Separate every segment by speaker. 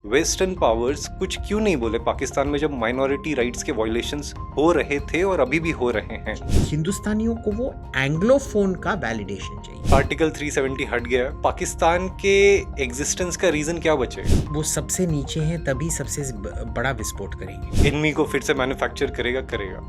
Speaker 1: Western powers कुछ क्यों नहीं बोले पाकिस्तान में जब माइनॉरिटी राइट्स के वायलेशंस हो रहे थे और अभी भी हो रहे हैं।
Speaker 2: हिंदुस्तानियों को वो एंग्लोफोन का वैलिडेशन चाहिए।
Speaker 1: आर्टिकल 370 हट गया, पाकिस्तान के एग्जिस्टेंस का रीजन क्या बचे?
Speaker 2: वो सबसे नीचे हैं तभी सबसे बड़ा विस्फोट करेंगे।
Speaker 1: इनमी को फिर से मैन्युफैक्चर करेगा,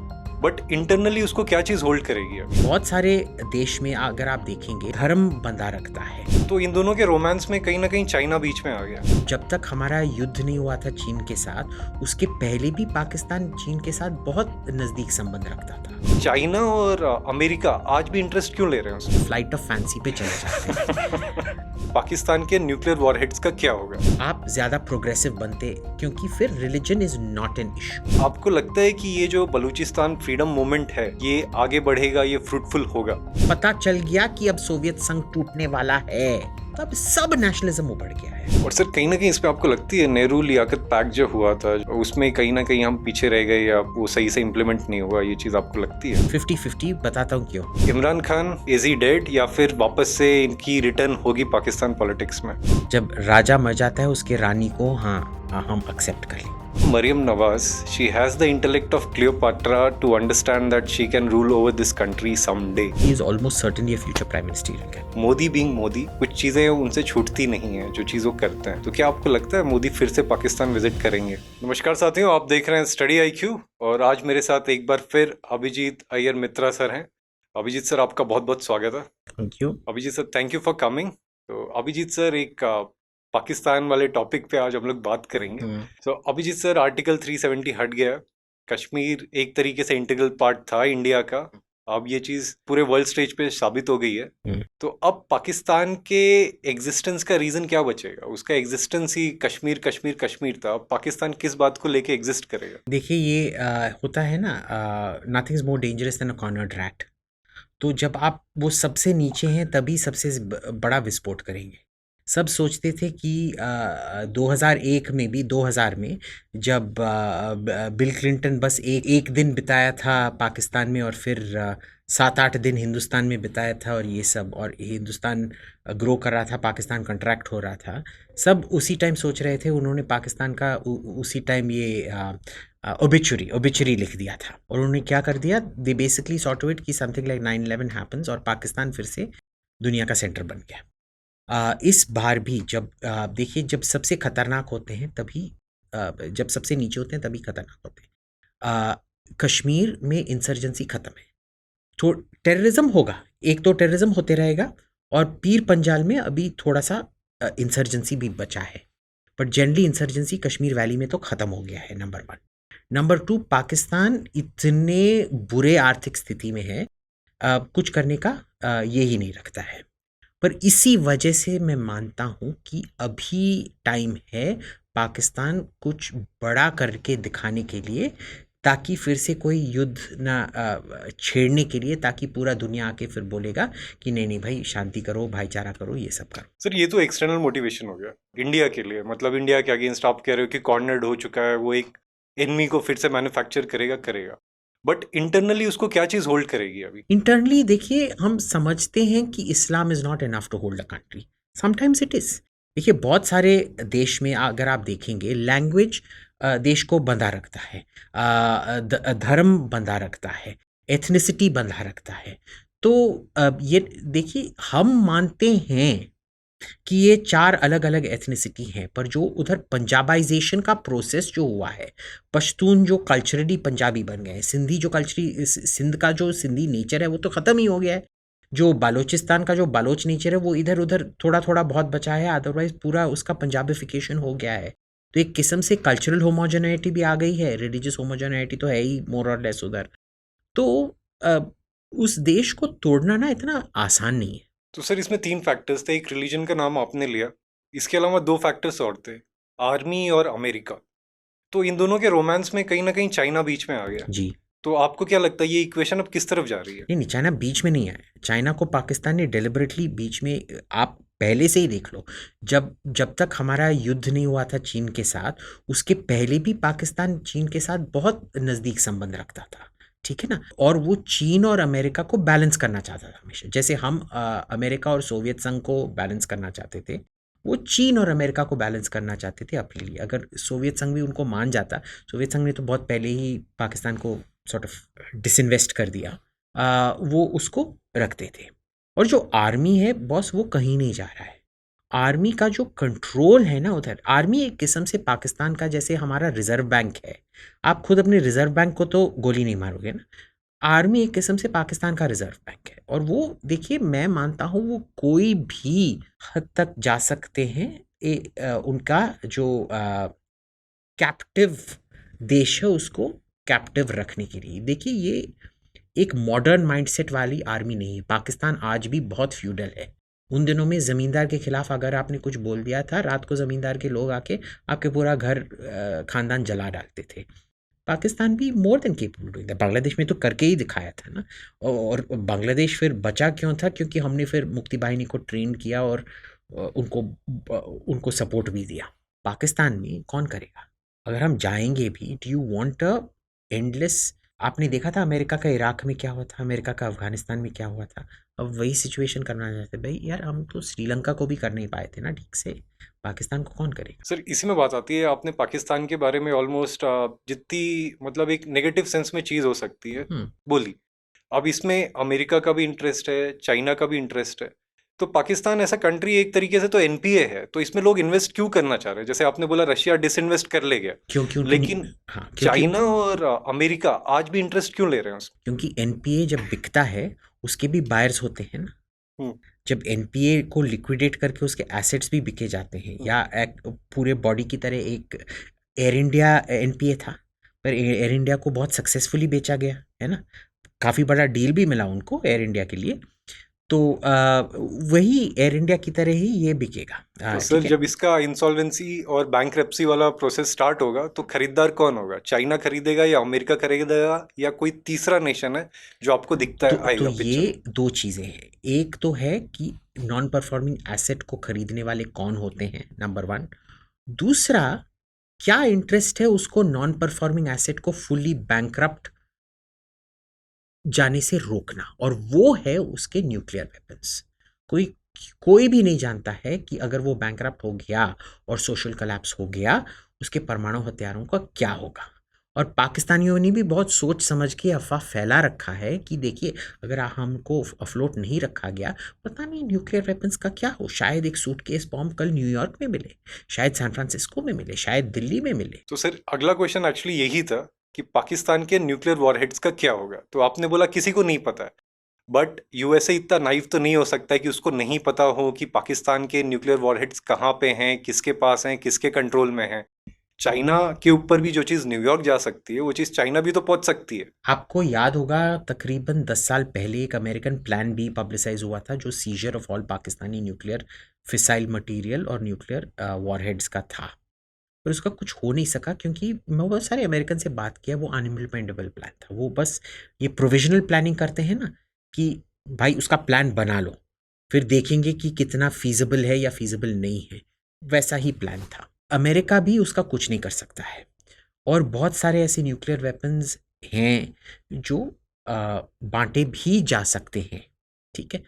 Speaker 1: बट इंटरनली उसको क्या चीज होल्ड करेगी अभी?
Speaker 2: बहुत सारे देश में अगर आप देखेंगे धर्म बंधा रखता है।
Speaker 1: तो इन दोनों के रोमांस में कहीं ना कहीं चाइना बीच में आ गया।
Speaker 2: जब तक हमारा युद्ध नहीं हुआ था चीन के साथ, उसके पहले भी पाकिस्तान चीन के साथ बहुत नजदीक संबंध रखता था।
Speaker 1: चाइना और अमेरिका आज भी इंटरेस्ट क्यों ले रहे हैं उसमें?
Speaker 2: फ्लाइट ऑफ फैंसी पे चले जाते हैं।
Speaker 1: पाकिस्तान के न्यूक्लियर वॉरहेड्स का क्या होगा?
Speaker 2: आप ज्यादा प्रोग्रेसिव बनते क्योंकि फिर religion is not an issue.
Speaker 1: आपको लगता है कि ये जो बलूचिस्तान फ्रीडम मूवमेंट है ये आगे बढ़ेगा, ये फ्रूटफुल होगा?
Speaker 2: पता चल गया कि अब सोवियत संघ टूटने वाला है, तब सब नेशनलिज्म उभर गया है।
Speaker 1: और सर कहीं ना कहीं इस पे आपको लगती है नेहरू लियाकत पैक्ट जो हुआ था उसमें कहीं ना कहीं हम पीछे रह गए या वो सही से इम्प्लीमेंट नहीं हुआ, ये चीज आपको लगती है?
Speaker 2: 50-50 बताता हूँ क्यों।
Speaker 1: Imran Khan is he dead या फिर वापस से इनकी रिटर्न होगी पाकिस्तान पॉलिटिक्स में?
Speaker 2: जब राजा मर जाता है उसके रानी को हम एक्सेप्ट कर लें।
Speaker 1: Maryam Nawaz, she has the intellect of Cleopatra to understand that she can rule over this country someday.
Speaker 2: He is almost certainly a future prime minister again.
Speaker 1: Modi being Modi, कुछ चीजें उनसे छूटती नहीं है जो चीज वो करते हैं। तो क्या आपको लगता है मोदी फिर से पाकिस्तान विजिट करेंगे? नमस्कार साथियों, आप देख रहे हैं स्टडी IQ और आज मेरे साथ एक बार फिर अभिजीत अय्यर मित्रा सर हैं। अभिजीत सर आपका बहुत बहुत स्वागत है।
Speaker 2: Thank you.
Speaker 1: Abhijeet sir thank you for coming. तो अभिजीत सर एक पाकिस्तान वाले टॉपिक पे आज हम लोग बात करेंगे। तो अभिजीत सर आर्टिकल 370 हट गया, कश्मीर एक तरीके से इंटीग्रल पार्ट था इंडिया का, अब ये चीज पूरे वर्ल्ड स्टेज पे साबित हो गई है। तो अब पाकिस्तान के एग्जिस्टेंस का रीजन क्या बचेगा? उसका एग्जिस्टेंस ही कश्मीर कश्मीर कश्मीर था, पाकिस्तान किस बात को लेके एग्जिस्ट करेगा?
Speaker 2: देखिए ये होता है ना, nothing is more dangerous than a cornered rat. तो जब आप वो सबसे नीचे हैं तभी सबसे बड़ा विस्फोट करेंगे। सब सोचते थे कि 2001 में भी 2000 में जब बिल क्लिंटन बस एक दिन बिताया था पाकिस्तान में और फिर 7-8 दिन हिंदुस्तान में बिताया था और ये सब, और हिंदुस्तान ग्रो कर रहा था, पाकिस्तान कंट्रैक्ट हो रहा था, सब उसी टाइम सोच रहे थे। उन्होंने पाकिस्तान का उसी टाइम ये ओबिचुरी लिख दिया था और उन्होंने क्या कर दिया, दे बेसिकली सॉर्ट इट कि समथिंग लाइक 9/11 हैपेंस और पाकिस्तान फिर से दुनिया का सेंटर बन गया। इस बार भी जब देखिए जब सबसे खतरनाक होते हैं तभी जब सबसे नीचे होते हैं तभी खतरनाक होते हैं। कश्मीर में इंसर्जेंसी खत्म है तो टेररिज्म होगा, एक तो टेररिज्म होते रहेगा और पीर पंजाल में अभी थोड़ा सा इंसर्जेंसी भी बचा है, but generally insurgency Kashmir valley में तो ख़त्म हो गया है, नंबर 1। नंबर 2, पाकिस्तान इतने बुरे आर्थिक स्थिति में है, कुछ करने का ये ही नहीं रखता है। पर इसी वजह से मैं मानता हूँ कि अभी टाइम है पाकिस्तान कुछ बड़ा करके दिखाने के लिए, ताकि फिर से कोई युद्ध ना छेड़ने के लिए, ताकि पूरा दुनिया आके फिर बोलेगा कि नहीं भाई शांति करो, भाईचारा करो, ये सब करो।
Speaker 1: सर ये तो एक्सटर्नल मोटिवेशन हो गया इंडिया के लिए, मतलब इंडिया के अगेंस्ट आप कह रहे हो कि कॉर्नर्ड हो चुका है, वो एक एनिमी को फिर से मैन्युफैक्चर करेगा, बट इंटरनली उसको क्या चीज होल्ड करेगी अभी?
Speaker 2: इंटरनली देखिए, हम समझते हैं कि Islam is not enough to hold a country, sometimes it is. देखिए बहुत सारे देश में अगर आप देखेंगे लैंग्वेज देश को बंधा रखता है, धर्म बंधा रखता है, एथनिसिटी बंधा रखता है। तो ये देखिए हम मानते हैं कि ये 4 अलग अलग एथनिसिटी हैं, पर जो उधर पंजाबाइजेशन का प्रोसेस जो हुआ है, पश्तून जो कल्चरली पंजाबी बन गए हैं, सिंधी जो कल्चरली सिंध का जो सिंधी नेचर है वो तो ख़त्म ही हो गया है, जो बालोचिस्तान का जो बालोच नेचर है वो इधर उधर थोड़ा थोड़ा बहुत बचा है, अदरवाइज पूरा उसका पंजाबिफिकेशन हो गया है। तो एक किस्म से कल्चरल होमोजेनिटी भी आ गई है, रिलीजियस होमोजेनिटी तो है ही मोर और लेस उधर। तो उस देश को तोड़ना ना इतना आसान नहीं है।
Speaker 1: तो सर इसमें 3 फैक्टर्स थे, एक रिलीजन का नाम आपने लिया, इसके अलावा 2 फैक्टर्स और थे, आर्मी और अमेरिका। तो इन दोनों के रोमांस में कहीं ना कहीं चाइना बीच में आ गया
Speaker 2: जी।
Speaker 1: तो आपको क्या लगता है ये इक्वेशन अब किस तरफ जा रही है?
Speaker 2: नहीं, चाइना बीच में नहीं आया। चाइना को पाकिस्तान ने डेलिबरेटली बीच में, आप पहले से ही देख लो, जब तक हमारा युद्ध नहीं हुआ था चीन के साथ, उसके पहले भी पाकिस्तान चीन के साथ बहुत नज़दीक संबंध रखता था, ठीक है ना। और वो चीन और अमेरिका को बैलेंस करना चाहता था हमेशा, जैसे हम अमेरिका और सोवियत संघ को बैलेंस करना चाहते थे, वो चीन और अमेरिका को बैलेंस करना चाहते थे अपने लिए। अगर सोवियत संघ भी उनको मान जाता, सोवियत संघ ने तो बहुत पहले ही पाकिस्तान को सॉर्ट ऑफ डिसइन्वेस्ट कर दिया, वो उसको रखते थे। और जो आर्मी है बॉस, वो कहीं नहीं जा रहा है। आर्मी का जो कंट्रोल है ना उधर, आर्मी एक किस्म से पाकिस्तान का जैसे हमारा रिजर्व बैंक है। आप खुद अपने रिजर्व बैंक को तो गोली नहीं मारोगे ना, आर्मी एक किस्म से पाकिस्तान का रिजर्व बैंक है। और वो देखिए, मैं मानता हूँ वो कोई भी हद तक जा सकते हैं उनका जो कैप्टिव देश है उसको कैप्टिव रखने के लिए। देखिए, ये एक मॉडर्न माइंडसेट वाली आर्मी नहीं है। पाकिस्तान आज भी बहुत फ्यूडल है। उन दिनों में ज़मींदार के खिलाफ अगर आपने कुछ बोल दिया था, रात को ज़मींदार के लोग आके आपके पूरा घर खानदान जला डालते थे। पाकिस्तान भी more than capable doing that. Bangladesh में तो करके ही दिखाया था ना। और बांग्लादेश फिर बचा क्यों था? क्योंकि हमने फिर मुक्ति बाहिनी को ट्रेन किया और उनको उनको सपोर्ट भी दिया। पाकिस्तान में कौन करेगा? अगर हम जाएंगे भी, do you want a endless? आपने देखा था अमेरिका का इराक में क्या हुआ था, अमेरिका का अफगानिस्तान में क्या हुआ था। अब वही सिचुएशन करना चाहते भाई यार। हम तो श्रीलंका को भी कर नहीं पाए थे ना ठीक से, पाकिस्तान को कौन करेगा?
Speaker 1: सर इसी में बात आती है, आपने पाकिस्तान के बारे में ऑलमोस्ट जितनी मतलब एक नेगेटिव सेंस में चीज हो सकती है बोली। अब इसमें अमेरिका का भी इंटरेस्ट है, चाइना का भी इंटरेस्ट है। तो पाकिस्तान ऐसा कंट्री एक तरीके से तो एनपीए है, तो इसमें लोग इन्वेस्ट क्यों करना चाह रहे हैं? जैसे आपने बोला रशिया डिसइन्वेस्ट कर ले गया,
Speaker 2: क्योंकि
Speaker 1: लेकिन चाइना और अमेरिका आज भी इंटरेस्ट क्यों ले रहे हैं उसमें?
Speaker 2: क्योंकि एनपीए जब बिकता है उसके भी बायर्स होते हैं ना। जब एनपीए को लिक्विडेट करके उसके एसेट्स भी बिके जाते हैं, या एक पूरे बॉडी की तरह एक एयर इंडिया एनपीए था, पर एयर इंडिया को बहुत सक्सेसफुली बेचा गया है ना। काफ़ी बड़ा डील भी मिला उनको एयर इंडिया के लिए। तो वही एयर इंडिया की तरह ही ये बिकेगा।
Speaker 1: तो सर जब इसका इंसॉल्वेंसी और बैंकरप्सी वाला प्रोसेस स्टार्ट होगा तो खरीदार कौन होगा? चाइना खरीदेगा या अमेरिका खरीदेगा या कोई तीसरा नेशन है जो आपको दिखता है आएगा?
Speaker 2: तो ये दो चीज़ें हैं। एक तो है कि नॉन परफॉर्मिंग एसेट को खरीदने वाले कौन होते हैं, नंबर वन। दूसरा, क्या इंटरेस्ट है उसको नॉन परफॉर्मिंग एसेट को फुल्ली बैंकरप्ट जाने से रोकना, और वो है उसके न्यूक्लियर वेपन्स। कोई भी नहीं जानता है कि अगर वो बैंकरप्ट हो गया और सोशल कोलैप्स हो गया, उसके परमाणु हथियारों का क्या होगा। और पाकिस्तानियों ने भी बहुत सोच समझ के अफवाह फैला रखा है कि देखिए, अगर हमको अफलोट नहीं रखा गया, पता नहीं न्यूक्लियर वेपन्स का क्या हो। शायद एक सूटकेस बॉम्ब कल न्यूयॉर्क में मिले, शायद सैन फ्रांसिस्को में मिले, शायद दिल्ली में मिले।
Speaker 1: तो सर अगला क्वेश्चन एक्चुअली यही था कि पाकिस्तान के न्यूक्लियर वॉरहेड्स का क्या होगा। तो आपने बोला किसी को नहीं पता है, बट यूएसए इतना नाइव तो नहीं हो सकता है कि उसको नहीं पता हो कि पाकिस्तान के न्यूक्लियर वॉरहेड्स कहाँ पे हैं, किसके पास हैं, किसके कंट्रोल में हैं। चाइना के ऊपर भी जो चीज़ न्यूयॉर्क जा सकती है वो चीज़ चाइना भी तो पहुंच सकती है।
Speaker 2: आपको याद होगा तकरीबन 10 साल पहले एक अमेरिकन प्लान बी पब्लिसाइज हुआ था, जो scissor of all Pakistani nuclear fissile material और न्यूक्लियर वॉरहेड्स का था। पर उसका कुछ हो नहीं सका क्योंकि मैं बहुत सारे अमेरिकन से बात किया, वो अनइम्प्लीमेंटेबल प्लान था। वो बस ये प्रोविजनल प्लानिंग करते हैं ना कि भाई उसका प्लान बना लो, फिर देखेंगे कि कितना फीजिबल है या फीजिबल नहीं है, वैसा ही प्लान था। अमेरिका भी उसका कुछ नहीं कर सकता है। और बहुत सारे ऐसे न्यूक्लियर वेपन्स हैं जो बांटे भी जा सकते हैं, ठीक है।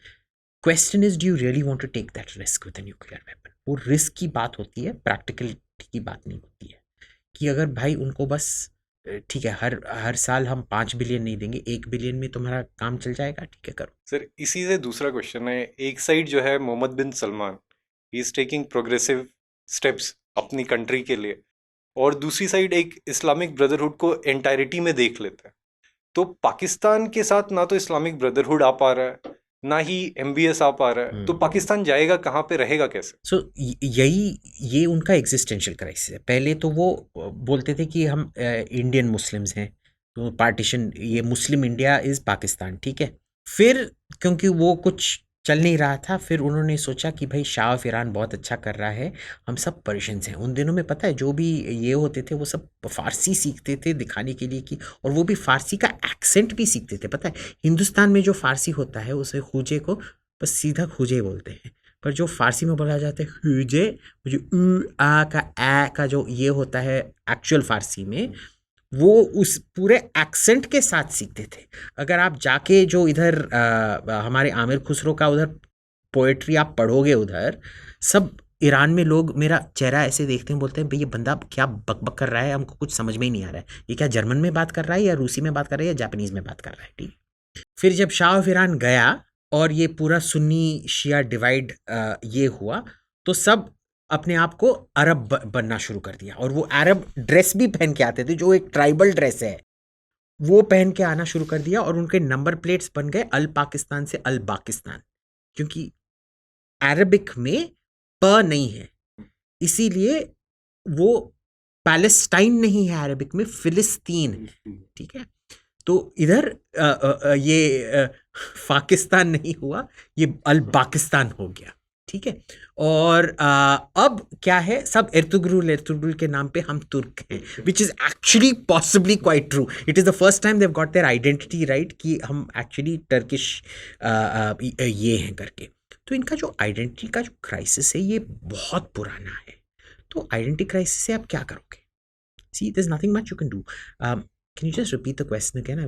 Speaker 2: Question is, do you really want to take that risk with a nuclear weapon? वो रिस्क की बात होती है, प्रैक्टिकलिटी की बात नहीं होती है। कि अगर भाई उनको बस ठीक है, हर साल हम 5 बिलियन नहीं देंगे, 1 बिलियन में तुम्हारा काम चल जाएगा, ठीक है करो।
Speaker 1: सर इसी से दूसरा क्वेश्चन है, एक साइड जो है Mohammed bin Salman, he is taking progressive steps अपनी कंट्री के लिए, और दूसरी साइड एक इस्लामिक ब्रदरहुड को एंटायरिटी में देख लेता है। तो पाकिस्तान के साथ ना तो इस्लामिक ब्रदरहुड आ पा रहा है, ना ही एमबीएस आ पा रहा है, तो पाकिस्तान जाएगा कहाँ पे, रहेगा कैसे?
Speaker 2: ये उनका एग्जिस्टेंशियल क्राइसिस है। पहले तो वो बोलते थे कि हम इंडियन मुस्लिम्स हैं, तो पार्टीशन, ये मुस्लिम इंडिया इज़ पाकिस्तान, ठीक है। फिर क्योंकि वो कुछ चल नहीं रहा था, फिर उन्होंने सोचा कि भाई शाह ऑफ ईरान बहुत अच्छा कर रहा है, हम सब पर्शियंस हैं। उन दिनों में पता है जो भी ये होते थे वो सब फ़ारसी सीखते थे दिखाने के लिए कि, और वो भी फ़ारसी का एक्सेंट भी सीखते थे। पता है हिंदुस्तान में जो फ़ारसी होता है उसे खूजे को बस सीधा खूजे बोलते हैं, पर जो फ़ारसी में बोला जाता है खूजे, जो आ का ए का जो ये होता है एक्चुअल फ़ारसी में, वो उस पूरे एक्सेंट के साथ सीखते थे। अगर आप जाके जो इधर हमारे आमिर खुसरो का उधर पोएट्री आप पढ़ोगे, उधर सब ईरान में लोग मेरा चेहरा ऐसे देखते हैं, बोलते हैं भाई ये बंदा क्या बकबक कर रहा है, हमको कुछ समझ में ही नहीं आ रहा है, ये क्या जर्मन में बात कर रहा है या रूसी में बात कर रहा है या जापानीज में बात कर रहा है। ठीक है, फिर जब शाह ऑफ ईरान गया और ये पूरा सुन्नी शिया डिवाइड ये हुआ, तो सब अपने आप को अरब बनना शुरू कर दिया, और वो अरब ड्रेस भी पहन के आते थे, जो एक ट्राइबल ड्रेस है, वो पहन के आना शुरू कर दिया, और उनके नंबर प्लेट्स बन गए अल पाकिस्तान से अल बाकिस्तान, क्योंकि अरबिक में प नहीं है, इसीलिए वो पैलेस्टाइन नहीं है अरबिक में, फिलिस्तीन। ठीक है, तो इधर ये पाकिस्तान नहीं हुआ, ये अल पाकिस्तान हो गया। ठीक है, और अब क्या है, सब एर्तुगरुल के नाम पे हम तुर्क हैं, which is actually possibly quite true. It is the first time they got their identity right, कि हम एक्चुअली टर्किश ये हैं करके। तो इनका जो आइडेंटिटी का जो क्राइसिस है ये बहुत पुराना है। तो आइडेंटिटी क्राइसिस से आप क्या करोगे? See, there's nothing much you can do. Can you just repeat the question again? I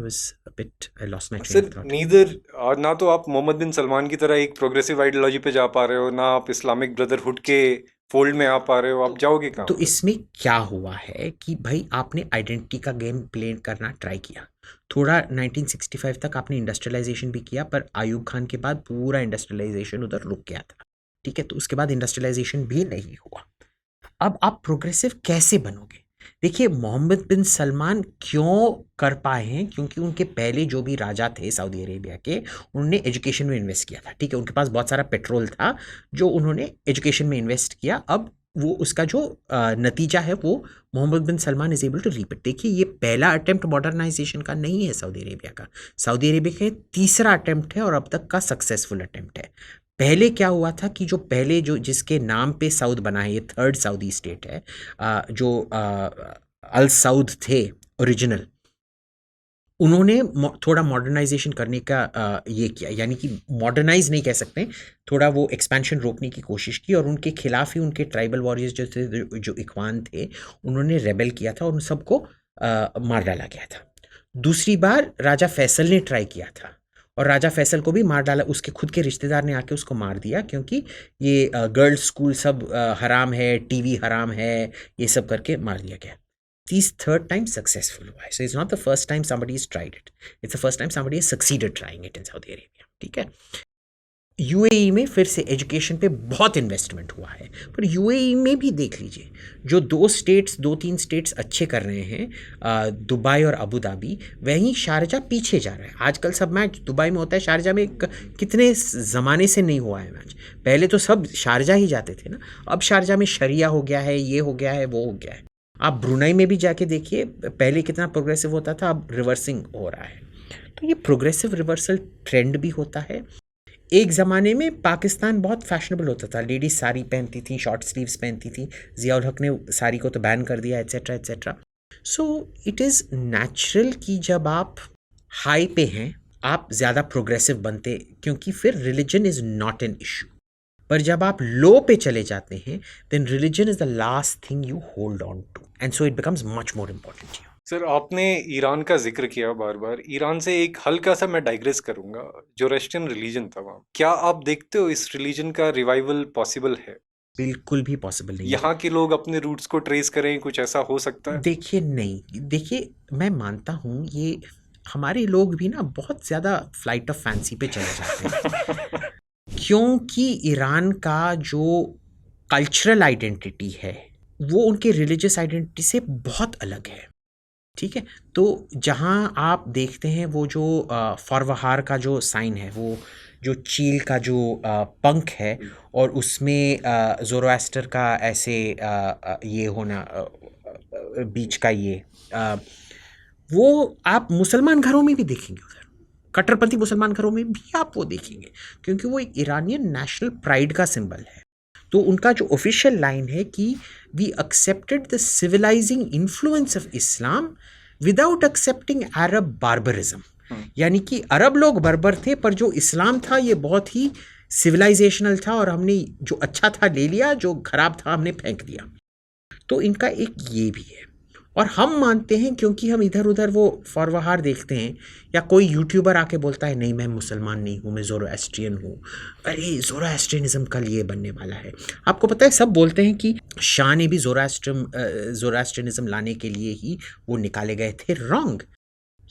Speaker 2: lost my train of thought.
Speaker 1: Neither ना तो आप मोहम्मद बिन सलमान की तरह एक प्रोग्रेसिव आइडियोलॉजी पे जा पा रहे हो, ना आप इस्लामिक ब्रदरहुड के फोल्ड में आ पा रहे हो, आप जाओगे कहाँ?
Speaker 2: तो इसमें क्या हुआ है कि भाई आपने आइडेंटिटी का गेम प्ले करना ट्राई किया थोड़ा, 1965 तक आपने इंडस्ट्रियलाइजेशन भी किया, पर आयूब खान के बाद पूरा इंडस्ट्रियलाइजेशन उधर रुक गया था। ठीक है, तो उसके बाद इंडस्ट्रियलाइजेशन भी नहीं हुआ। अब आप प्रोग्रेसिव कैसे बनोगे? देखिए, मोहम्मद बिन सलमान क्यों कर पाए हैं, क्योंकि उनके पहले जो भी राजा थे सऊदी अरेबिया के, उन्होंने एजुकेशन में इन्वेस्ट किया था। ठीक है, उनके पास बहुत सारा पेट्रोल था जो उन्होंने एजुकेशन में इन्वेस्ट किया। अब वो उसका जो नतीजा है वो Mohammed bin Salman is able to repeat. देखिए, ये पहला अटेम्प्ट मॉडर्नाइजेशन का नहीं है सऊदी अरेबिया का, सऊदी अरेबिया का तीसरा अटेम्प्ट है और अब तक का सक्सेसफुल अटेम्प्ट है। पहले क्या हुआ था कि जो पहले जो जिसके नाम पे सऊद बना है, ये थर्ड सऊदी स्टेट है, जो अल सऊद थे ओरिजिनल, उन्होंने थोड़ा मॉडर्नाइजेशन करने का ये किया, यानी कि मॉडर्नाइज नहीं कह सकते, थोड़ा वो एक्सपेंशन रोकने की कोशिश की, और उनके खिलाफ ही उनके ट्राइबल वॉरियर्स जो थे, जो इख्वान थे, उन्होंने रेबेल किया था और उन सबको मार डाला गया था। दूसरी बार राजा फैसल ने ट्राई किया था और राजा फैसल को भी मार डाला, उसके खुद के रिश्तेदार ने आके उसको मार दिया, क्योंकि ये गर्ल्स स्कूल सब हराम है, टीवी हराम है, ये सब करके मार दिया गया। This third time successful हुआ है, so it's not the first time somebody has tried it, it's the first time somebody has succeeded trying it in Saudi Arabia. ठीक है, यूएई में फिर से एजुकेशन पे बहुत इन्वेस्टमेंट हुआ है, पर यूएई में भी देख लीजिए, जो दो तीन स्टेट्स अच्छे कर रहे हैं, दुबई और अबू धाबी, वहीं शारजा पीछे जा रहा है। आजकल सब मैच दुबई में होता है, शारजा में कितने ज़माने से नहीं हुआ है मैच, पहले तो सब शारजा ही जाते थे ना, अब शारजा में शरिया हो गया है, ये हो गया है, वो हो गया है। आप ब्रुनाई में भी जाके देखिए, पहले कितना प्रोग्रेसिव होता था, अब रिवर्सिंग हो रहा है। तो ये प्रोग्रेसिव रिवर्सल ट्रेंड भी होता है। एक ज़माने में पाकिस्तान बहुत फैशनेबल होता था, लेडीज साड़ी पहनती थी, शॉर्ट स्लीव्स पहनती थी, ज़ियाउल हक ने साड़ी को तो बैन कर दिया, etcetera etcetera. So it is natural कि जब आप हाई पे हैं आप ज़्यादा प्रोग्रेसिव बनते, क्योंकि फिर religion is not an issue. पर जब आप लो पे चले जाते हैं, then religion is the last thing you hold on to, and so it becomes much more important to you.
Speaker 1: Sir, आपने ईरान का जिक्र किया बार बार, ईरान से एक हल्का सा मैं डाइग्रेस करूंगा, जो रशियन रिलीजन था वहाँ, क्या आप देखते हो इस रिलीजन का रिवाइवल पॉसिबल है?
Speaker 2: बिल्कुल भी पॉसिबल नहीं है।
Speaker 1: यहाँ के लोग अपने रूट्स को ट्रेस करें, कुछ ऐसा हो सकता है?
Speaker 2: देखिए, नहीं, देखिए मैं मानता हूँ ये हमारे लोग भी ना बहुत ज़्यादा फ्लाइट ऑफ फैंसी पे चले जाते हैं क्योंकि ईरान का जो कल्चरल आइडेंटिटी है वो उनके रिलीजियस आइडेंटिटी से बहुत अलग है। ठीक है, तो जहाँ आप देखते हैं वो जो फरवहार का जो साइन है, वो जो चील का जो पंख है, और उसमें ज़ोरोएस्टर का ऐसे ये होना बीच का ये वो आप मुसलमान घरों में भी देखेंगे, उधर कट्टरपंथी मुसलमान घरों में भी आप वो देखेंगे, क्योंकि वो एक ईरानियन नेशनल प्राइड का सिंबल है। तो उनका जो ऑफिशियल लाइन है कि we accepted the civilizing influence of Islam without accepting Arab barbarism, यानी कि अरब लोग बर्बर थे, पर जो इस्लाम था ये बहुत ही सिविलाइजेशनल था, और हमने जो अच्छा था ले लिया, जो खराब था हमने फेंक दिया। तो इनका एक ये भी है। और हम मानते हैं क्योंकि हम इधर उधर वो फॉरवाहार देखते हैं, या कोई यूट्यूबर आके बोलता है नहीं मैं मुसलमान नहीं हूँ, मैं ज़ोरोएस्ट्रियन हूँ, अरे ज़ोरोएस्ट्रियनिज़म कल ये बनने वाला है। आपको पता है सब बोलते हैं कि शाह ने भी ज़ोरोएस्ट्रियनिज़म लाने के लिए ही वो निकाले गए थे। Wrong,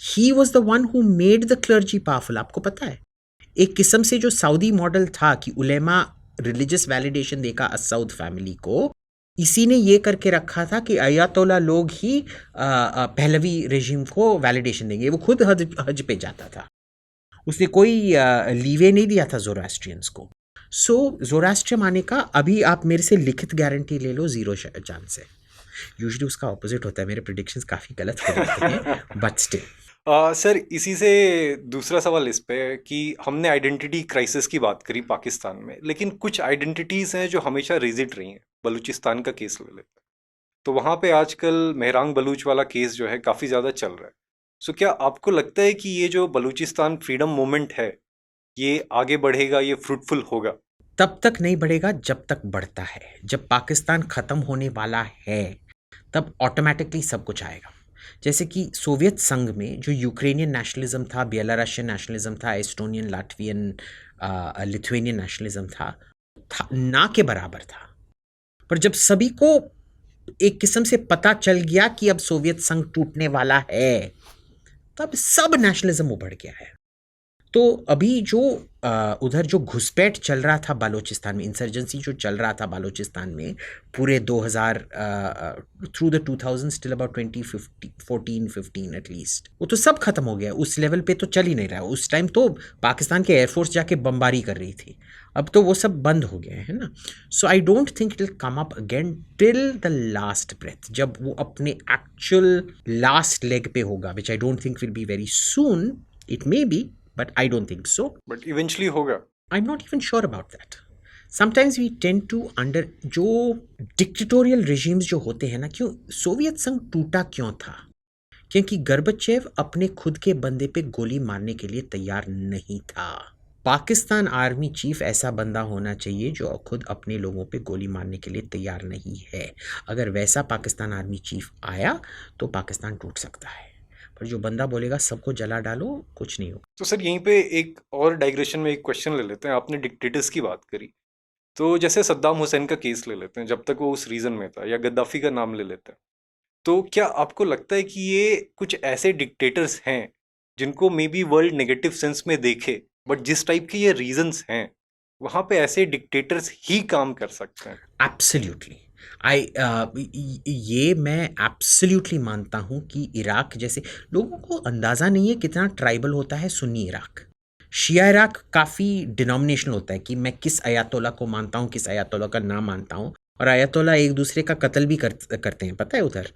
Speaker 2: he was the one who made the clergy powerful. आपको पता है एक किस्म से जो सऊदी मॉडल था कि उलेमा रिलीजियस वैलिडेशन देगा असऊद फैमिली को, इसी ने ये करके रखा था कि अयातोला लोग ही पहलवी रेजिम को वैलिडेशन देंगे। वो खुद हज पे जाता था, उसने कोई लीवे नहीं दिया था जोरास्ट्रियंस को। सो जोरास्ट्रियम आने का अभी आप मेरे से लिखित गारंटी ले लो, जीरो चांस है। यूजुअली उसका ऑपोजिट होता है, मेरे प्रेडिक्शंस काफ़ी गलत हो जाते हैं बट स्टिल।
Speaker 1: सर इसी से दूसरा सवाल इस पे है कि हमने आइडेंटिटी क्राइसिस की बात करी पाकिस्तान में, लेकिन कुछ आइडेंटिटीज़ हैं जो हमेशा रिजिड रही हैं। बलूचिस्तान का केस ले लेते हैं, तो वहाँ पे आजकल मेहरांग बलूच वाला केस जो है काफ़ी ज़्यादा चल रहा है। सो क्या आपको लगता है कि ये जो बलूचिस्तान फ्रीडम मूवमेंट है ये आगे बढ़ेगा, ये फ्रूटफुल होगा?
Speaker 2: तब तक नहीं बढ़ेगा जब तक बढ़ता है। जब पाकिस्तान ख़त्म होने वाला है तब ऑटोमेटिकली सब कुछ आएगा। जैसे कि सोवियत संघ में जो यूक्रेनियन नेशनलिज्म था, बेलारूसियन नेशनलिज्म था, एस्टोनियन, लाटवियन, लिथुएनियन नेशनलिज्म था ना के बराबर था। पर जब सभी को एक किस्म से पता चल गया कि अब सोवियत संघ टूटने वाला है, तब सब नेशनलिज्म उभर गया है। तो अभी जो उधर जो घुसपैठ चल रहा था बालोचिस्तान में, इंसर्जेंसी जो चल रहा था बालोचिस्तान में पूरे 2000 through the 2000 till about 2014-15 at least, वो तो सब खत्म हो गया। उस लेवल पे तो चल ही नहीं रहा। उस टाइम तो पाकिस्तान के एयरफोर्स जाके बमबारी कर रही थी, अब तो वो सब बंद हो गया है ना। So I don't think it will come up again till the last breath, जब वो अपने एक्चुअल लास्ट लेग पे होगा, which I don't think will be very soon. It may be, but I don't think so.
Speaker 1: But eventually होगा।
Speaker 2: I'm not even sure about that. Sometimes we tend to जो dictatorial regimes जो होते हैं ना, क्यों Soviet संघ टूटा क्यों था? क्योंकि गर्बचेव अपने खुद के बंदे पे गोली मारने के लिए तैयार नहीं था। पाकिस्तान आर्मी चीफ ऐसा बंदा होना चाहिए जो खुद अपने लोगों पे गोली मारने के लिए तैयार नहीं है। अगर वैसा पाकिस्तान आर्मी चीफ आया तो पाकिस्तान टूट सकता है। पर जो बंदा बोलेगा सबको जला डालो, कुछ नहीं होगा।
Speaker 1: तो सर यहीं पे एक और डाइग्रेशन में एक क्वेश्चन ले लेते हैं। आपने डिक्टेटर्स की बात करी, तो जैसे सद्दाम हुसैन का केस ले लेते हैं, जब तक वो उस रीजन में था, या गद्दाफी का नाम ले लेते हैं, तो क्या आपको लगता है कि ये कुछ ऐसे डिक्टेटर्स हैं जिनको may be world negative sense में देखे, बट जिस टाइप के ये रीजंस हैं वहाँ पे ऐसे डिक्टेटर्स ही काम कर सकते हैं?
Speaker 2: एब्सोल्युटली। ये मैं एब्सोल्युटली मानता हूँ कि इराक जैसे, लोगों को अंदाज़ा नहीं है कितना ट्राइबल होता है सुन्नी इराक। शिया इराक काफ़ी डिनोमिनेशनल होता है कि मैं किस अयातोला को मानता हूँ, किस अयातोला का नाम मानता हूँ, और अयातोला एक दूसरे का कत्ल भी करते हैं, पता है उधर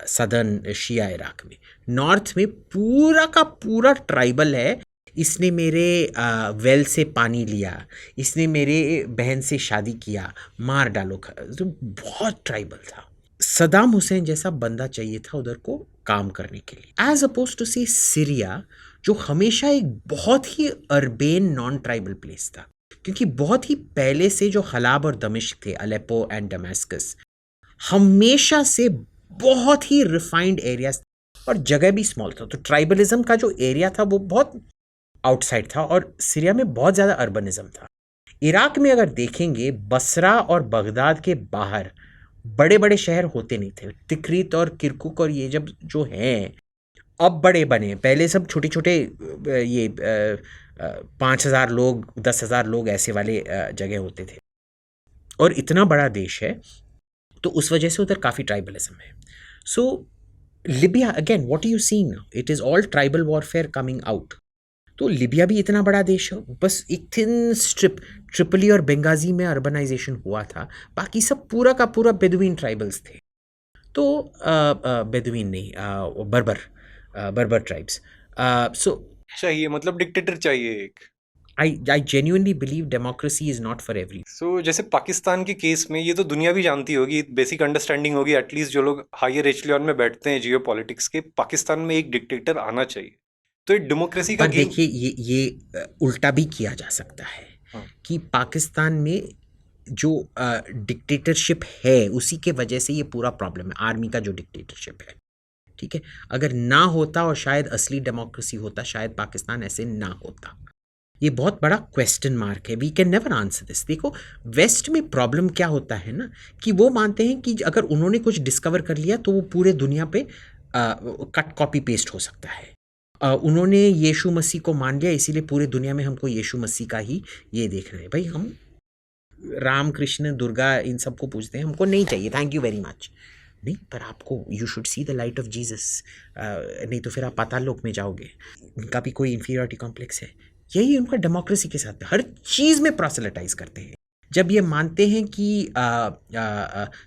Speaker 2: सदर्न शिया इराक में। नॉर्थ में पूरा का पूरा ट्राइबल है। इसने मेरे वेल से पानी लिया, इसने मेरे बहन से शादी किया, मार डालो। तो बहुत ट्राइबल था। सदाम हुसैन जैसा बंदा चाहिए था उधर को काम करने के लिए, एज अपोज टू सी सीरिया, जो हमेशा एक बहुत ही अर्बेन नॉन ट्राइबल प्लेस था। क्योंकि बहुत ही पहले से जो हलाब और दमिश्क थे, अलेप्पो एंड दमास्कस, हमेशा से बहुत ही रिफाइंड एरियाज, और जगह भी स्मॉल था। तो ट्राइबलिज्म का जो एरिया था वो बहुत आउटसाइड था, और सीरिया में बहुत ज़्यादा अर्बनिज्म था। इराक में अगर देखेंगे, बसरा और बगदाद के बाहर बड़े बड़े शहर होते नहीं थे। तिक्रित और किरकुक और ये जब जो हैं अब बड़े बने, पहले सब छोटे छोटे ये 5,000 लोग, 10,000 लोग ऐसे वाले जगह होते थे। और इतना बड़ा देश है तो उस वजह से उधर काफ़ी ट्राइबलिज्म है। So Libya again, what you seeing now, it is all tribal warfare coming out. तो लिबिया भी इतना बड़ा देश है, बस एक थिन स्ट्रिप ट्रिपली और बेंगाजी में अर्बनाइजेशन हुआ था, बाकी सब पूरा का पूरा बेदुइन ट्राइबल्स थे। तो बेदुइन नहीं, बर्बर ट्राइब्स। सो
Speaker 1: चाहिए, मतलब डिक्टेटर चाहिए एक।
Speaker 2: I genuinely believe democracy is not for every.
Speaker 1: So जैसे पाकिस्तान के केस में ये तो दुनिया भी जानती होगी, बेसिक अंडरस्टैंडिंग होगी एटलीस्ट जो लोग हायर एचलियन में बैठते हैं जियो पॉलिटिक्स के, पाकिस्तान में एक डिक्टेटर आना चाहिए। तो ये डेमोक्रेसी का
Speaker 2: पर
Speaker 1: गेम।
Speaker 2: देखिए ये उल्टा भी किया जा सकता है कि पाकिस्तान में जो डिक्टेटरशिप है उसी के वजह से ये पूरा प्रॉब्लम है, आर्मी का जो डिक्टेटरशिप है, ठीक है। अगर ना होता और शायद असली डेमोक्रेसी होता, शायद पाकिस्तान ऐसे ना होता। ये बहुत बड़ा क्वेश्चन मार्क है, we can never answer this. देखो वेस्ट में प्रॉब्लम क्या होता है ना, कि वो मानते हैं कि अगर उन्होंने कुछ डिस्कवर कर लिया तो वो पूरे दुनिया पे कट कॉपी पेस्ट हो सकता है। उन्होंने यीशु मसीह को मान लिया, इसीलिए पूरे दुनिया में हमको यीशु मसीह का ही ये देखना है। भाई हम राम कृष्ण दुर्गा इन सबको पूछते हैं, हमको नहीं चाहिए, थैंक यू वेरी मच। नहीं, पर आपको you should see the light of Jesus, नहीं तो फिर आप पाताल लोक में जाओगे। उनका भी कोई इंफीरियरिटी कॉम्प्लेक्स है, यही उनका डेमोक्रेसी के साथ हर चीज़ में प्रोसेलेटाइज करते हैं। जब ये मानते हैं कि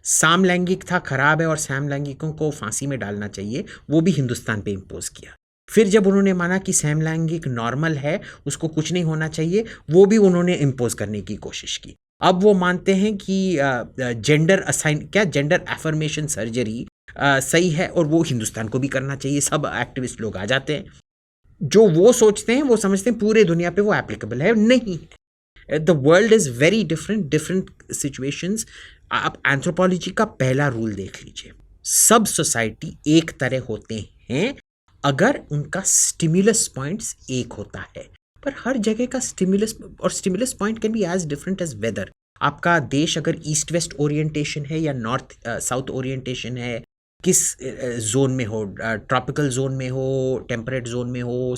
Speaker 2: सामलैंगिक था खराब है और समलैंगिकों को फांसी में डालना चाहिए, वो भी हिंदुस्तान पे इम्पोज किया। फिर जब उन्होंने माना कि समलैंगिक नॉर्मल है, उसको कुछ नहीं होना चाहिए, वो भी उन्होंने इम्पोज करने की कोशिश की। अब वो मानते हैं कि जेंडर जेंडर एफर्मेशन सर्जरी सही है और वो हिंदुस्तान को भी करना चाहिए। सब एक्टिविस्ट लोग आ जाते हैं, जो वो सोचते हैं वो समझते हैं पूरे दुनिया पे वो एप्लीकेबल है, नहीं है। The world is very different, different situations. आप एंथ्रोपोलॉजी का पहला रूल देख लीजिए, सब सोसाइटी एक तरह होते हैं अगर उनका स्टिमुलस पॉइंट्स एक होता है। पर हर जगह का stimulus point can be as different as weather. आपका देश अगर ईस्ट वेस्ट ओरिएंटेशन है या नॉर्थ साउथ ओरिएंटेशन है, किस जोन में हो, ट्रॉपिकल जोन में हो, टेम्परेट जोन में हो,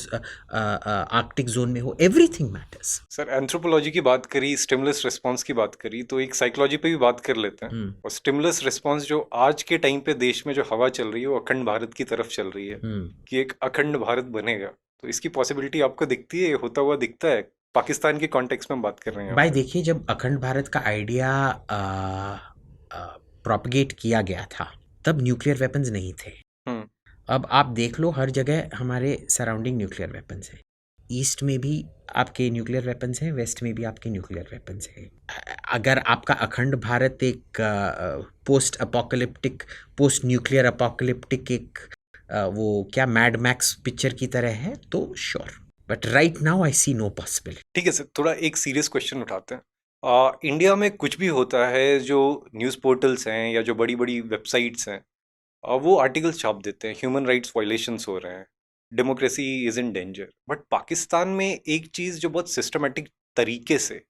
Speaker 2: आर्कटिक जोन में हो, एवरीथिंग मैटर्स।
Speaker 1: सर एंथ्रोपोलॉजी की बात करी, स्टिमुलस रिस्पांस की बात करी, तो एक साइकोलॉजी पे भी बात कर लेते हैं। और स्टिमुलस रिस्पांस जो आज के टाइम पे देश में जो हवा चल रही है वो अखंड भारत की तरफ चल रही है, कि एक अखंड भारत बनेगा, तो इसकी पॉसिबिलिटी आपको दिखती है, होता हुआ दिखता है? पाकिस्तान के कॉन्टेक्स्ट में हम बात कर रहे हैं
Speaker 2: भाई देखिए, जब अखंड भारत का आइडिया प्रोपगेट किया गया था तब न्यूक्लियर वेपन्स नहीं थे। अब आप देख लो हर जगह हमारे सराउंडिंग न्यूक्लियर वेपन्स हैं। ईस्ट में भी आपके न्यूक्लियर वेपन्स हैं, वेस्ट में भी आपके न्यूक्लियर वेपन्स हैं। अगर आपका अखंड भारत एक post apocalyptic, post nuclear apocalyptic एक वो क्या मैड मैक्स पिक्चर की तरह है तो sure, but right now I see no possibility.
Speaker 1: ठीक है सर, थोड़ा एक सीरियस क्वेश्चन उठाते हैं। इंडिया में कुछ भी होता है, जो न्यूज़ पोर्टल्स हैं या जो बड़ी बड़ी वेबसाइट्स हैं, वो आर्टिकल्स छाप देते हैं, ह्यूमन राइट्स वायलेशंस हो रहे हैं, democracy is in danger. But Pakistan में एक चीज़ जो बहुत सिस्टमेटिक तरीके से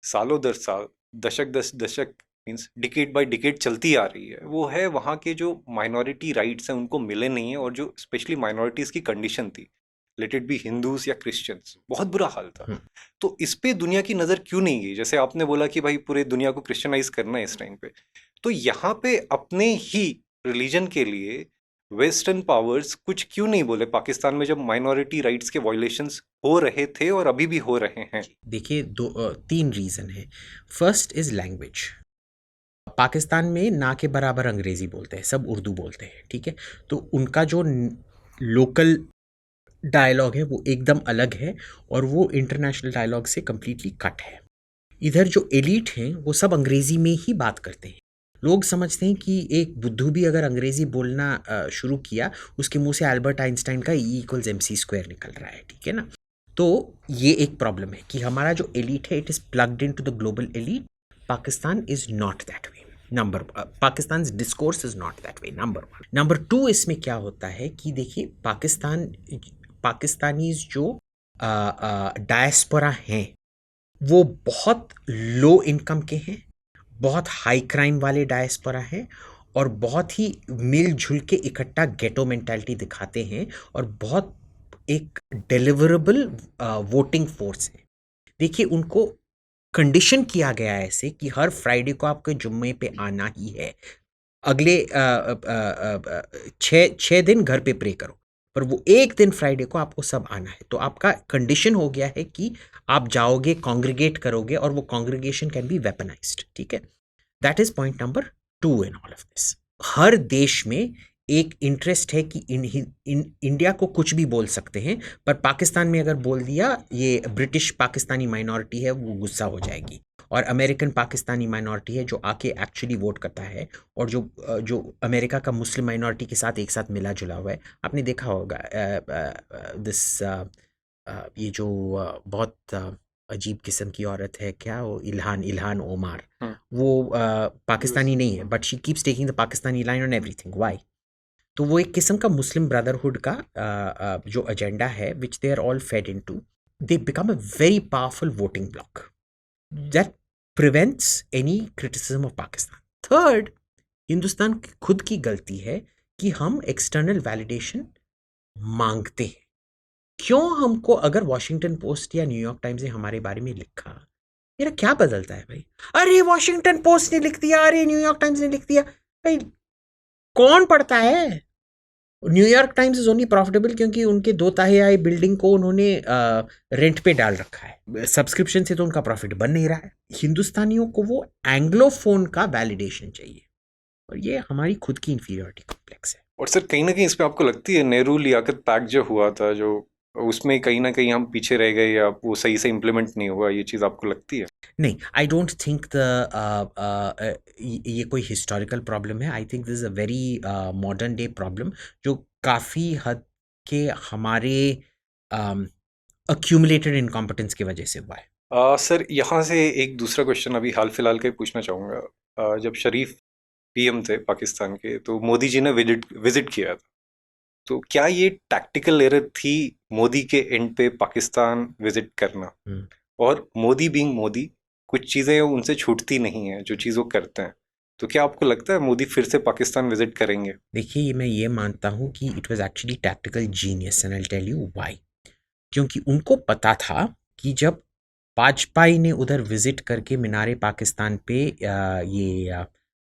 Speaker 1: सालों दर साल, दशक दस दशक मीन्स डिकेड बाय डिकेड चलती आ रही है, वो है वहाँ के जो माइनॉरिटी राइट्स हैं उनको मिले नहीं है, और जो स्पेशली माइनॉरिटीज़ की कंडीशन थी, लेट इट बी हिंदूज या क्रिश्चियंस, बहुत बुरा हाल था। तो इस पे दुनिया की नज़र क्यों नहीं गई? जैसे आपने बोला कि भाई पूरे दुनिया को क्रिश्चियनाइज करना है इस टाइम पे, तो यहाँ पे अपने ही रिलीजन के लिए वेस्टर्न पावर्स कुछ क्यों नहीं बोले पाकिस्तान में, जब माइनॉरिटी राइट्स के वायलेशंस हो रहे थे और अभी भी हो रहे हैं?
Speaker 2: देखिए तीन रीज़न है। First is language. पाकिस्तान में ना के बराबर अंग्रेज़ी बोलते हैं, सब उर्दू बोलते हैं, ठीक है। तो उनका जो लोकल डायलॉग है वो एकदम अलग है और वो इंटरनेशनल डायलॉग से कम्प्लीटली कट है। इधर जो एलीट हैं वो सब अंग्रेज़ी में ही बात करते हैं। लोग समझते हैं कि एक बुद्धू भी अगर अंग्रेज़ी बोलना शुरू किया, उसके मुंह से अल्बर्ट आइंस्टाइन का E=mc² निकल रहा है, ठीक है ना। तो ये एक प्रॉब्लम है कि हमारा जो एलीट है it is plugged into the global elite. Pakistan is not that way. Pakistan discourse is not that way, number 1। Number 2, इसमें क्या होता है कि देखिए पाकिस्तानीज जो डायस्पोरा हैं वो बहुत लो इनकम के हैं, बहुत हाई क्राइम वाले डायस्पोरा हैं और बहुत ही मिलजुल के इकट्ठा गेटो मेंटालिटी दिखाते हैं और बहुत एक डिलीवरेबल वोटिंग फोर्स है। देखिए उनको कंडीशन किया गया है ऐसे कि हर फ्राइडे को आपके जुम्मे पे आना ही है, अगले 6 दिन घर पे प्रे करो, पर वो एक दिन फ्राइडे को आपको सब आना है। तो आपका कंडीशन हो गया है कि आप जाओगे, कॉन्ग्रीगेट करोगे और वो कॉन्ग्रीगेशन कैन बी वेपनाइज्ड, ठीक है। That is point number 2 in all of this. हर देश में एक इंटरेस्ट है कि इंडिया को कुछ भी बोल सकते हैं, पर पाकिस्तान में अगर बोल दिया ये ब्रिटिश पाकिस्तानी माइनॉरिटी है वो गुस्सा हो जाएगी, और अमेरिकन पाकिस्तानी माइनॉरिटी है जो आके एक्चुअली वोट करता है, और जो अमेरिका का मुस्लिम माइनॉरिटी के साथ एक साथ मिला जुला हुआ है। आपने देखा होगा दिस ये जो बहुत अजीब किस्म की औरत है, क्या वो इल्हान इल्हान ओमार,
Speaker 1: हम्म,
Speaker 2: वो पाकिस्तानी नहीं है but she keeps taking the Pakistani line on everything, why? तो वो एक किस्म का मुस्लिम ब्रदरहुड का जो एजेंडा है which they are all fed into, they become a very powerful voting bloc that prevents any criticism of Pakistan. Third, Hindustan की खुद की गलती है कि हम एक्सटर्नल वैलिडेशन मांगते हैं। क्यों हमको, अगर वॉशिंगटन पोस्ट या न्यूयॉर्क टाइम्स ने हमारे बारे में लिखा, मेरा क्या बदलता है भाई? अरे वॉशिंगटन पोस्ट ने लिख दिया, अरे न्यूयॉर्क टाइम्स ने लिख दिया, भाई कौन पढ़ता है? New York times is only profitable क्योंकि उनके 2 तिहाई बिल्डिंग को उन्होंने रेंट पे डाल रखा है, सब्सक्रिप्शन से तो उनका प्रॉफिट बन नहीं रहा है। हिंदुस्तानियों को वो एंग्लोफोन का वैलिडेशन चाहिए, और ये हमारी खुद की इंफीरियरिटी कॉम्प्लेक्स है।
Speaker 1: और सर कहीं ना कहीं इसमें आपको लगती है नेहरू लियाकत पैक्ट जो हुआ था, जो उसमें कहीं ना कहीं हम पीछे रह गए या वो सही से इम्प्लीमेंट नहीं हुआ, ये चीज़ आपको लगती है?
Speaker 2: नहीं, आई डोंट थिंक ये कोई हिस्टोरिकल प्रॉब्लम है। I think this is a very modern day problem जो काफ़ी हद के हमारे अक्यूमुलेटेड इनकॉम्पिटेंस की वजह से हुआ है।
Speaker 1: सर यहाँ से एक दूसरा क्वेश्चन अभी हाल फिलहाल का ही पूछना चाहूँगा। जब शरीफ पीएम थे पाकिस्तान के, तो मोदी जी ने विजिट किया था। तो क्या ये टैक्टिकल एरर थी मोदी के एंड पे पाकिस्तान विजिट करना?
Speaker 2: हम्म।
Speaker 1: और मोदी बीइंग मोदी, कुछ चीज़ें उनसे छूटती नहीं हैं जो चीज़ वो करते हैं। तो क्या आपको लगता है मोदी फिर से पाकिस्तान विजिट करेंगे?
Speaker 2: देखिए, मैं ये मानता हूँ कि it was actually tactical genius and I will tell you why. क्योंकि उनको पता था कि जब वाजपेयी ने उधर विजिट करके मीनारे पाकिस्तान पे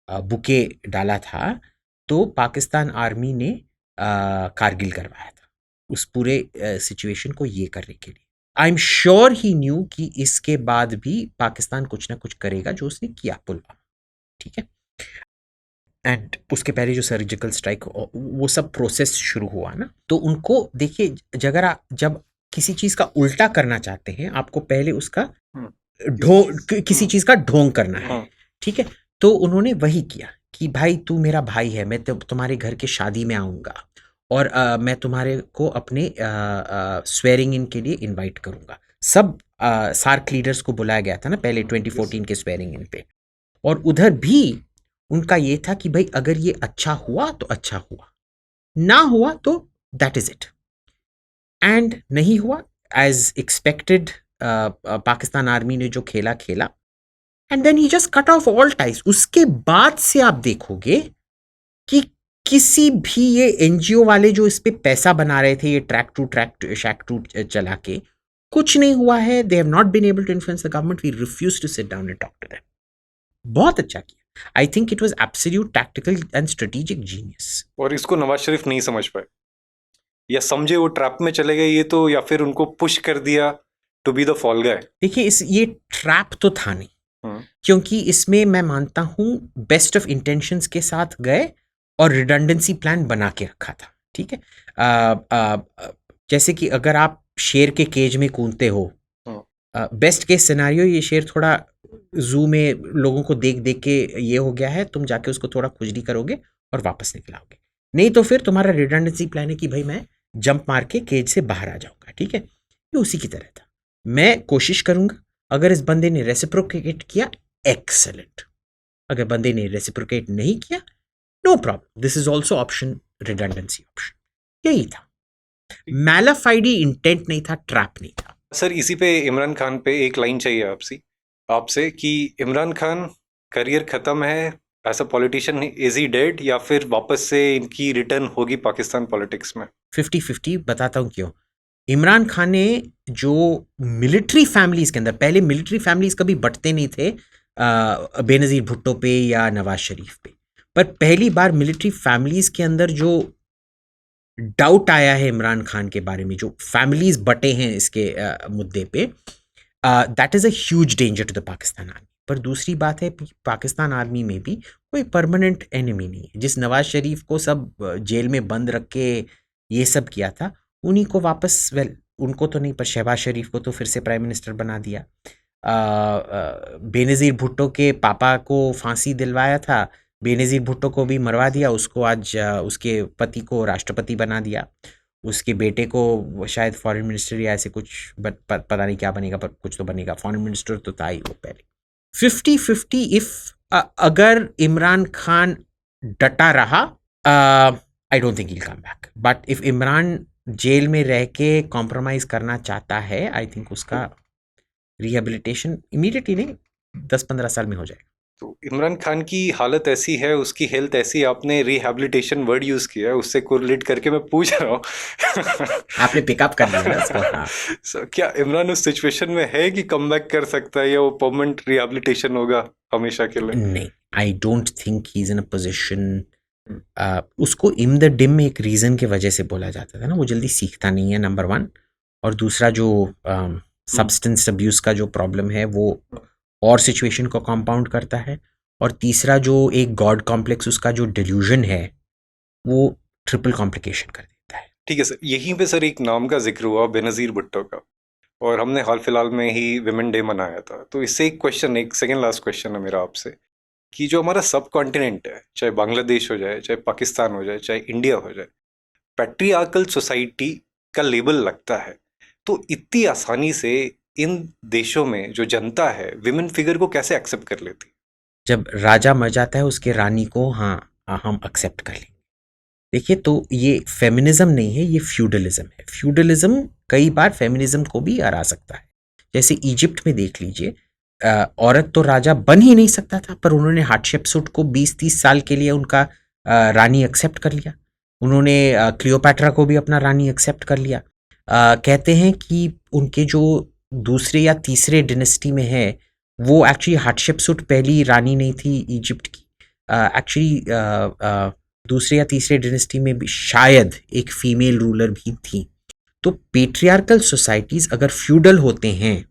Speaker 2: बुके डाला था, तो पाकिस्तान आर्मी ने कारगिल करवाया था उस पूरे सिचुएशन को ये करने के लिए। I am sure he new कि इसके बाद भी पाकिस्तान कुछ ना कुछ करेगा, जो उसने किया पुलवामा, ठीक है। एंड उसके पहले जो सर्जिकल स्ट्राइक, वो सब प्रोसेस शुरू हुआ ना, तो उनको देखिए, जब किसी चीज का उल्टा करना चाहते हैं, आपको पहले उसका
Speaker 1: हम्म,
Speaker 2: किसी चीज का ढोंग करना है,
Speaker 1: हाँ,
Speaker 2: ठीक है। तो उन्होंने वही किया कि भाई तू मेरा भाई है, मैं तुम्हारे घर के शादी में आऊंगा और मैं तुम्हारे को अपने स्वेरिंग इन के लिए इनवाइट करूंगा। सब सार्क लीडर्स को बुलाया गया था ना पहले 2014 के स्वेरिंग इन पे, और उधर भी उनका ये था कि भाई अगर ये अच्छा हुआ तो अच्छा हुआ, ना हुआ तो दैट इज इट। एंड नहीं हुआ एज एक्सपेक्टेड। पाकिस्तान आर्मी ने जो खेला खेला, and then he just cut off all ties. उसके बाद से आप देखोगे कि किसी भी ये एनजीओ वाले जो इस पे पैसा बना रहे थे, ये ट्रैक शैक टू चला के, कुछ नहीं हुआ है। They have not been able to influence the government. We refuse to sit down and talk to them. बहुत अच्छा किया। I think it was absolute tactical and strategic genius.
Speaker 1: और इसको नवाज शरीफ नहीं समझ पाए, या समझे वो ट्रैप में चले गए ये तो, या फिर उनको पुश कर दिया टू बी द फॉल गाय?
Speaker 2: देखिए, ये ट्रैप तो था नहीं, क्योंकि इसमें मैं मानता हूं बेस्ट ऑफ इंटेंशंस के साथ गए और रिडंडेंसी प्लान बना के रखा था, ठीक है। जैसे कि अगर आप शेर के केज में कूदते हो, बेस्ट केस सिनेरियो, ये शेर थोड़ा जू में लोगों को देख देख के ये हो गया है, तुम जाके उसको थोड़ा खुजली करोगे और वापस निकलाओगे। नहीं तो फिर तुम्हारा रिडंडेंसी प्लान है कि भाई मैं जंप मार के केज से बाहर आ जाऊंगा, ठीक है। ये उसी की तरह था। मैं कोशिश करूंगा, अगर इस बंदे ने रेसिप्रोकेट किया, एक्सेलेंट। अगर बंदे ने रेसिप्रोकेट नहीं किया, no problem, this is also option, redundancy option. यही था, मैलाफाइडी इंटेंट नहीं था, ट्रैप नहीं था।
Speaker 1: सर इसी पे इमरान खान पे एक लाइन चाहिए आपसे कि इमरान खान करियर खत्म है as a politician, is he dead, या फिर वापस से इनकी रिटर्न होगी पाकिस्तान पॉलिटिक्स में?
Speaker 2: 50-50 बताता हूँ क्यों। इमरान खान ने जो मिलिट्री फैमिलीज के अंदर, पहले मिलिट्री फैमिलीज कभी बटते नहीं थे बेनजीर भुट्टो पे या नवाज शरीफ पे, पर पहली बार मिलिट्री फैमिलीज के अंदर जो डाउट आया है इमरान खान के बारे में, जो फैमिलीज बटे हैं इसके मुद्दे पे, that is a huge danger to the Pakistan army. पर दूसरी बात है, पाकिस्तान आर्मी में भी कोई परमानेंट एनिमी नहीं है। जिस नवाज शरीफ को सब जेल में बंद रख के ये सब किया था, उन्हीं को वापस, वेल उनको तो नहीं, पर शहबाज शरीफ को तो फिर से प्राइम मिनिस्टर बना दिया। बेनज़ीर भुट्टो के पापा को फांसी दिलवाया था, बेनज़ीर भुट्टो को भी मरवा दिया, उसको आज उसके पति को राष्ट्रपति बना दिया। उसके बेटे को वो शायद फॉरेन मिनिस्टर या ऐसे कुछ, बट पता नहीं क्या बनेगा, पर कुछ तो बनेगा। फॉरेन मिनिस्टर तो था ही वो पहले। 50-50 इफ अगर इमरान खान डटा रहा, I don't think he come back. But if Imran jail में रह के कॉम्प्रोमाइज करना चाहता है, आई थिंक उसका रिहेबिलिटेशन इमीडिएटली नहीं, 10-15 साल में हो जाएगा।
Speaker 1: तो इमरान खान की हालत ऐसी है, उसकी हेल्थ ऐसी, आपने रिहेबिलिटेशन वर्ड यूज किया है, उससे कोरिलेट करके मैं पूछ रहा हूँ।
Speaker 2: आपने पिकअप कर लिया ना उसको। हाँ।
Speaker 1: So, क्या इमरान उस सिचुएशन में है कि कमबैक कर सकता है, या वो परमानेंट रिहेबिलिटेशन होगा हमेशा के लिए?
Speaker 2: नहीं, आई don't think he is in a position. उसको इम द डिम एक रीज़न के वजह से बोला जाता था ना, वो जल्दी सीखता नहीं है, नंबर 1। और दूसरा जो सब्सटेंस अब्यूज़ का जो प्रॉब्लम है वो और सिचुएशन को कंपाउंड करता है। और तीसरा जो एक गॉड कॉम्प्लेक्स, उसका जो डिल्यूजन है, वो ट्रिपल कॉम्प्लिकेशन कर देता है।
Speaker 1: ठीक है सर, यहीं पे सर एक नाम का जिक्र हुआ, बेनज़ीर भुट्टो का, और हमने हाल फिलहाल में ही विमेन डे मनाया था। तो इससे एक क्वेश्चन, एक सेकेंड लास्ट क्वेश्चन है मेरा आपसे, कि जो हमारा सब कॉन्टिनेंट है, चाहे बांग्लादेश हो जाए, चाहे पाकिस्तान हो जाए, चाहे इंडिया हो जाए, पैट्रियार्कल सोसाइटी का लेबल लगता है। तो इतनी आसानी से इन देशों में जो जनता है विमेन फिगर को कैसे एक्सेप्ट कर लेती?
Speaker 2: जब राजा मर जाता है उसके रानी को, हाँ हम एक्सेप्ट कर लेंगे। देखिए, तो ये फेमिनिज्म नहीं है, ये फ्यूडलिज्म है। फ्यूडलिज्म कई बार फेमिनिज्म को भी हरा सकता है। जैसे इजिप्ट में देख लीजिए, औरत तो राजा बन ही नहीं सकता था, पर उन्होंने हाटशेप्सुट को 20-30 साल के लिए उनका रानी एक्सेप्ट कर लिया। उन्होंने क्लियोपैट्रा को भी अपना रानी एक्सेप्ट कर लिया। कहते हैं कि उनके जो दूसरे या तीसरे डिनेस्टी में है, वो एक्चुअली हाटशेप्सुट पहली रानी नहीं थी इजिप्ट की। एक्चुअली दूसरे या तीसरे डिनेस्टी में भी शायद एक फीमेल रूलर भी थी। तो पेट्रियार्कल सोसाइटीज अगर फ्यूडल होते हैं,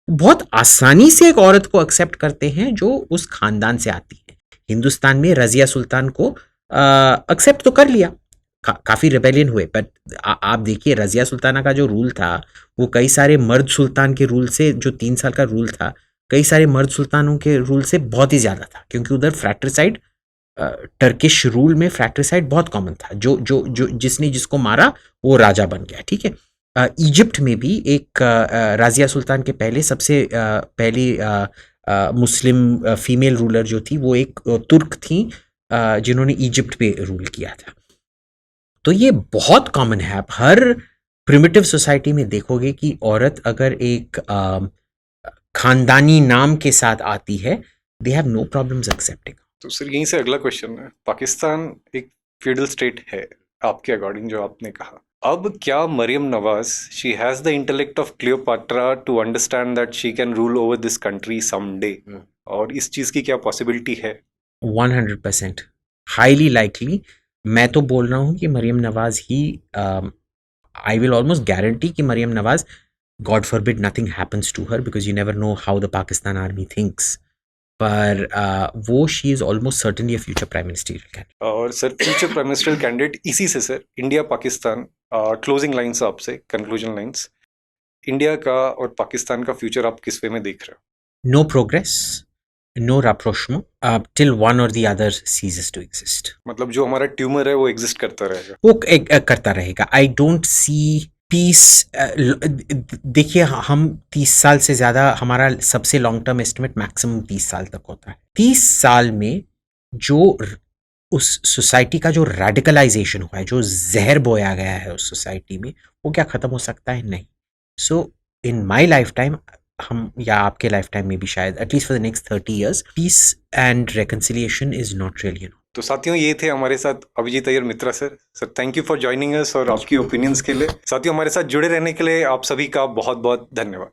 Speaker 2: बहुत आसानी से एक औरत को एक्सेप्ट करते हैं जो उस खानदान से आती है। हिंदुस्तान में रजिया सुल्तान को एक्सेप्ट तो कर लिया, काफ़ी रिबेलियन हुए, बट आप देखिए रजिया सुल्ताना का जो रूल था वो कई सारे मर्द सुल्तान के रूल से, जो 3 साल का रूल था, कई सारे मर्द सुल्तानों के रूल से बहुत ही ज़्यादा था, क्योंकि उधर फ्रैक्ट्रिसाइड, टर्किश रूल में फ्रैक्ट्रिसाइड बहुत कॉमन था। जो जिसने जिसको मारा वो राजा बन गया, ठीक है। इजिप्ट में भी एक राजिया सुल्तान के पहले सबसे पहली मुस्लिम फीमेल रूलर जो थी वो एक तुर्क थी, जिन्होंने इजिप्ट पे रूल किया था। तो ये बहुत कॉमन है। आप हर प्रिमिटिव सोसाइटी में देखोगे कि औरत अगर एक खानदानी नाम के साथ आती है, they have no problems accepting.
Speaker 1: तो सर यहीं से अगला क्वेश्चन है, पाकिस्तान एक फ्यूडल स्टेट है आपके अकॉर्डिंग, जो आपने कहा। अब क्या Maryam Nawaz, she has the intellect of Cleopatra to understand that she can rule over this country someday, और इस चीज की क्या पॉसिबिलिटी है?
Speaker 2: 100% हाईली लाइकली। मैं तो बोल रहा हूँ कि मरियम नवाज ही, आई विल ऑलमोस्ट गारंटी कि Mariam Nawaz, God forbid nothing happens to her, because you never know how the Pakistan army thinks, पर वो she is almost certainly a future prime ministerial candidate.
Speaker 1: और sir future prime ministerial candidate, इसी से sir India Pakistan, closing lines आपसे, conclusion lines, India का और पाकिस्तान का future आप किस वे में देख रहे हो?
Speaker 2: No progress, no rapprochement till one or the other ceases to exist.
Speaker 1: मतलब जो हमारा ट्यूमर है वो एग्जिस्ट करता रहेगा,
Speaker 2: वो करता रहेगा। I don't see peace. देखिए, हम 30 साल से ज़्यादा, हमारा सबसे लॉन्ग टर्म एस्टिमेट मैक्सिमम 30 साल तक होता है। 30 साल में जो उस सोसाइटी का जो रेडिकलाइजेशन हुआ है, जो जहर बोया गया है उस सोसाइटी में, वो क्या ख़त्म हो सकता है? नहीं। सो इन माई लाइफ टाइम, हम या आपके लाइफ टाइम में भी शायद, at least for the next 30 years, peace and reconciliation is not really no.
Speaker 1: तो साथियों, ये थे हमारे साथ Abhijit Iyer Mitra sir. Sir thank you for joining us और आपकी ओपिनियंस के लिए। साथियों, हमारे साथ जुड़े रहने के लिए आप सभी का बहुत बहुत धन्यवाद।